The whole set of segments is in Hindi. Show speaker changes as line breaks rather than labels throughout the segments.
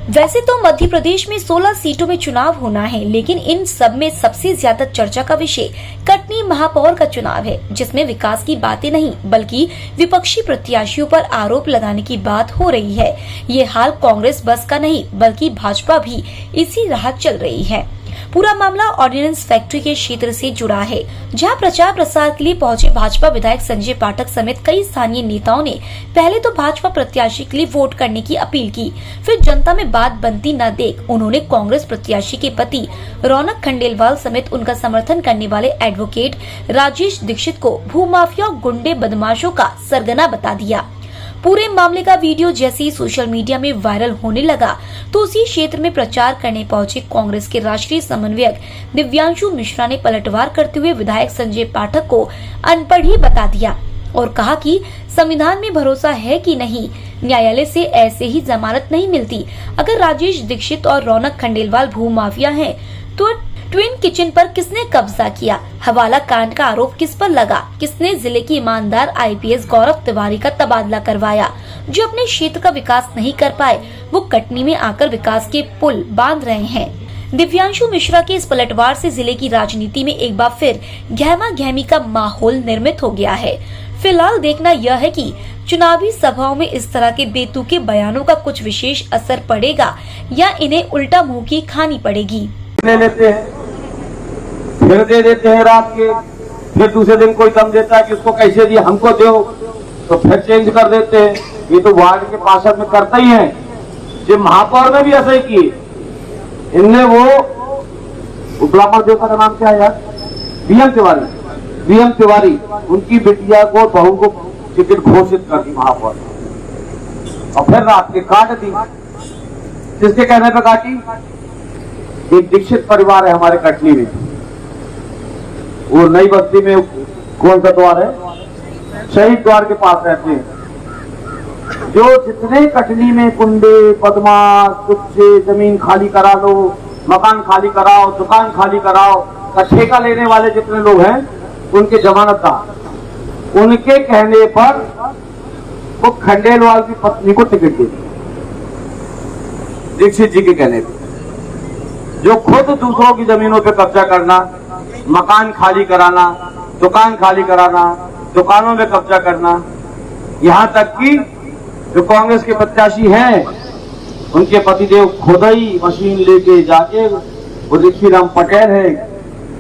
वैसे तो मध्य प्रदेश में 16 सीटों में चुनाव होना है, लेकिन इन सब में सबसे ज्यादा चर्चा का विषय कटनी महापौर का चुनाव है, जिसमें विकास की बातें नहीं बल्कि विपक्षी प्रत्याशियों पर आरोप लगाने की बात हो रही है। ये हाल कांग्रेस बस का नहीं बल्कि भाजपा भी इसी राह चल रही है। पूरा मामला ऑर्डिनेंस फैक्ट्री के क्षेत्र से जुड़ा है, जहां प्रचार प्रसार के लिए पहुंचे भाजपा विधायक संजय पाठक समेत कई स्थानीय नेताओं ने पहले तो भाजपा प्रत्याशी के लिए वोट करने की अपील की। फिर जनता में बात बनती न देख उन्होंने कांग्रेस प्रत्याशी के पति रौनक खंडेलवाल समेत उनका समर्थन करने वाले एडवोकेट राजेश दीक्षित को भूमाफिया और गुंडे बदमाशों का सरगना बता दिया। पूरे मामले का वीडियो जैसे ही सोशल मीडिया में वायरल होने लगा तो उसी क्षेत्र में प्रचार करने पहुंचे कांग्रेस के राष्ट्रीय समन्वयक दिव्यांशु मिश्रा ने पलटवार करते हुए विधायक संजय पाठक को अनपढ़ ही बता दिया और कहा कि संविधान में भरोसा है कि नहीं, न्यायालय से ऐसे ही जमानत नहीं मिलती। अगर राजेश दीक्षित और रौनक खंडेलवाल भूमाफिया हैं, तो ट्विन किचन पर किसने कब्जा किया? हवाला कांड का आरोप किस पर लगा? किसने जिले की ईमानदार आईपीएस गौरव तिवारी का तबादला करवाया? जो अपने क्षेत्र का विकास नहीं कर पाए, वो कटनी में आकर विकास के पुल बांध रहे हैं। दिव्यांशु मिश्रा के इस पलटवार से जिले की राजनीति में एक बार फिर गहमा गहमी का माहौल निर्मित हो गया है। फिलहाल देखना यह है कि चुनावी सभाओं में इस तरह के बेतुके बयानों का कुछ विशेष असर पड़ेगा या इन्हें उल्टा मुंह की खानी पड़ेगी।
ले लेते हैं, फिर दे देते हैं रात के, फिर दूसरे दिन कोई दम देता है कि उसको कैसे दिया, हमको दो, तो फिर चेंज कर देते हैं। ये तो वार्ड के पार्षद में करता ही है। ये महापौर में भी ऐसा ही किए। इनने वो उपलापर देवता का नाम क्या है यार, बीएम तिवारी, उनकी बिटिया को बहू को टिकट घोषित कर दी महापौर, और फिर रात के काट दी। किसके कहने पे काटी? एक दीक्षित परिवार है हमारे कटनी में, वो नई बस्ती में कौन सा द्वार है, शहीद द्वार के पास रहते हैं। जो जितने कटनी में कुंडे बदमाश कुत्ते, जमीन खाली करा लो, मकान खाली कराओ, दुकान खाली कराओ का ठेका लेने वाले जितने लोग हैं, उनके जमानतदार, उनके कहने पर वो खंडेलवाल की पत्नी को टिकट दे दी, दीक्षित जी के कहने पर। जो खुद दूसरों की जमीनों पे कब्जा करना, मकान खाली कराना, दुकान खाली कराना, दुकानों में कब्जा करना, यहाँ तक कि जो कांग्रेस के प्रत्याशी हैं, उनके पतिदेव खुद ही मशीन लेके जाके, वो ऋषिराम पटेल है,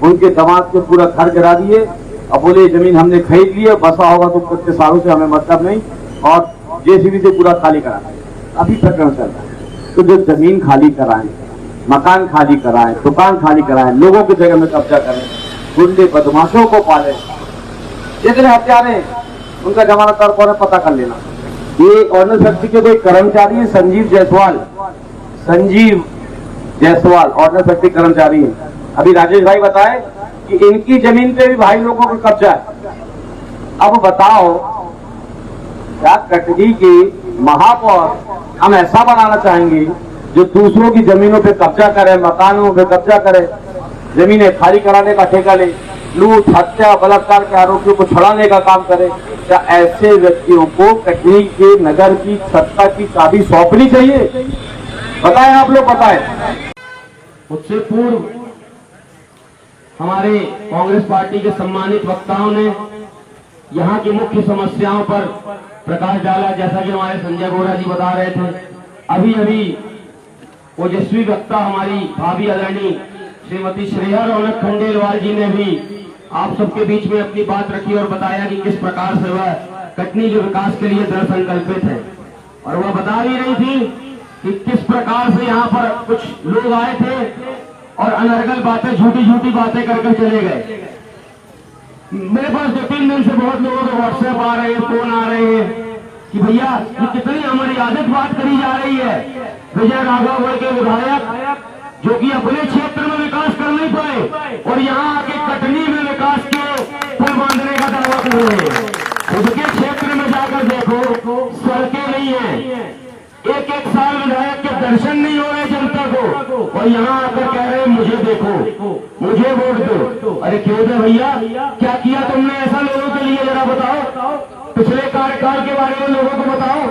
उनके दामाद के पूरा घर गिरा दिए और बोले जमीन हमने खरीद ली है, बसा होगा तो कितने सालों से हमें मतलब नहीं, और जेसीबी से पूरा खाली कराना। अभी प्रकरण चल रहा है। तो जो जमीन खाली कराएं, मकान खाली कराएं, दुकान खाली कराएं, लोगों की जगह में कब्जा करें, गुंडे बदमाशों को पाले, जितने हत्यारे उनका जमानतदार कौन है पता कर लेना। ये ऑर्डिनेंस फैक्ट्री के कोई कर्मचारी है, संजीव जायसवाल ऑर्डिनेंस फैक्ट्री कर्मचारी है। अभी राजेश भाई बताए कि इनकी जमीन पे भी भाई लोगों का कब्जा है। अब बताओ, क्या कटनी की महापौर हम ऐसा बनाना चाहेंगे जो दूसरों की जमीनों पे कब्जा करे, मकानों पे कब्जा करे, जमीनें खाली कराने का ठेका ले, लूट हत्या बलात्कार के आरोपियों को छुड़ाने का काम करे? क्या ऐसे व्यक्तियों को कटनी के नगर की सत्ता की चाबी सौंपनी चाहिए? बताएं आप लोग, बताएं।
उससे पूर्व हमारे कांग्रेस पार्टी के सम्मानित वक्ताओं ने यहाँ की मुख्य समस्याओं पर प्रकाश डाला। जैसा कि हमारे संजय गोरा जी बता रहे थे, अभी ओजस्वी वक्ता हमारी भाभी आदरणीय श्रीमती श्रेया रौनक खंडेलवाल जी ने भी आप सबके बीच में अपनी बात रखी और बताया कि किस प्रकार से वह कटनी के विकास के लिए दृढ़ संकल्पित है। और वह बता भी रही थी कि किस प्रकार से यहाँ पर कुछ लोग आए थे और अनर्गल बातें, झूठी बातें कर चले गए। मेरे पास 2-3 दिन से बहुत लोगों के व्हाट्सएप आ रहे हैं, फोन आ रहे हैं कि भैया ये कितनी अमर्यादित बात करी जा रही है। विजय राघव के विधायक जो कि अपने क्षेत्र में विकास कर नहीं पाए और यहाँ आके कटनी में विकास के पुल बांधने का दावा कर रहे हैं। उनके क्षेत्र में जाकर देखो, सड़कें नहीं है, एक साल विधायक के दर्शन नहीं हो रहे जनता को, और यहाँ आकर कह रहे हैं मुझे देखो, मुझे वोट दो। अरे क्यों दे भैया, क्या किया तुमने ऐसा लोगों के लिए, जरा बताओ। पिछले कार्यकाल के बारे में लोगों को बताओ।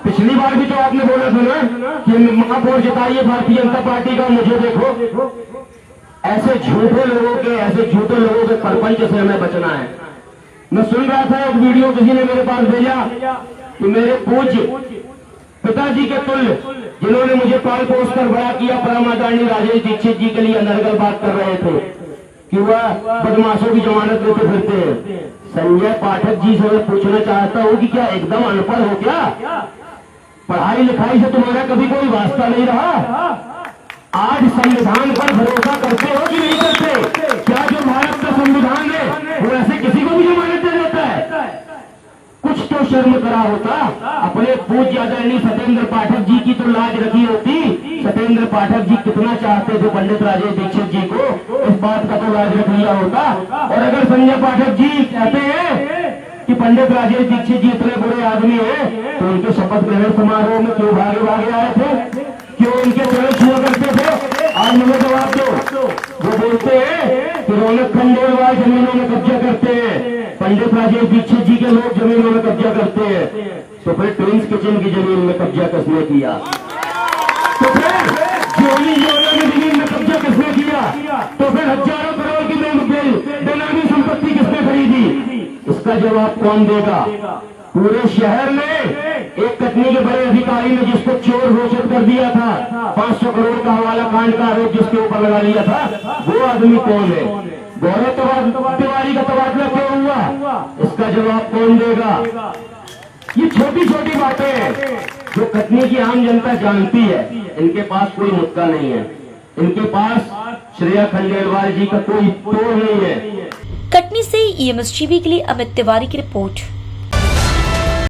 पिछली बार भी तो आपने बोला था ना कि महापौर जिताइए भारतीय जनता पार्टी का, मुझे देखो। ऐसे झूठे लोगों के प्रपंच से हमें बचना है। मैं सुन रहा था एक वीडियो किसी ने मेरे पास भेजा कि मेरे पूज्य पिताजी के तुल्य जिन्होंने मुझे पाल पोस कर बड़ा किया, परम आदरणीय राजेश दीक्षित जी के लिए अनर्गल बात कर रहे थे कि वह बदमाशों की जमानत लेते फिरते हैं। संजय पाठक जी से मैं पूछना चाहता हूं कि क्या एकदम अनपढ़ हो क्या? पढ़ाई लिखाई से तुम्हारा कभी कोई वास्ता नहीं रहा? आज संविधान पर भरोसा करते हो कि नहीं करते? क्या जो भारत का संविधान है वो ऐसे किसी को भी जमानत दे देता है? कुछ तो शर्म करा होता। अपने पूज्य आदरणीय सत्येंद्र पाठक जी की तो लाज रखी होती। सत्येंद्र पाठक जी कितना चाहते थे पंडित राजेश दीक्षित जी को, इस बात का तो लाज रख लिया होता। और अगर संजय पाठक जी कहते हैं कि पंडित राजेश दीक्षित जी इतने बुरे आदमी हैं, तो उनके शपथ ग्रहण समारोह में क्यों भागे भागे आए थे? क्यों उनके चरण छुआ करते थे? आज मुझे जवाब दो। वो बोलते हैं कि रौनक खंडेलवाल जमीनों में कब्जा करते हैं, पंडित राजेश दीक्षित जी के लोग जमीनों में कब्जा करते हैं, तो फिर ट्विंस किचन की जमीन में कब्जा किसने किया? तो फिर जोली योजना की जमीन में कब्जा किसने किया? तो फिर हजारों करोड़ की बेनामी संपत्ति किसने खरीदी? इसका जवाब कौन देगा? पूरे शहर में एक कटनी के बड़े अधिकारी ने जिसको चोर घोषित कर दिया था, 500 करोड़ का हवाला कांड का आरोप जिसके ऊपर लगा लिया था, वो आदमी कौन है? गौरव तिवारी का तबादला क्यों हुआ? इसका जवाब कौन देगा? ये छोटी छोटी बातें हैं जो कटनी की आम जनता जानती है। इनके पास कोई मुद्दा नहीं है, इनके पास श्रेया खंडेलवाल जी का कोई तोड़ नहीं है।
कटनी से EMS टीवी के लिए अमित तिवारी की रिपोर्ट।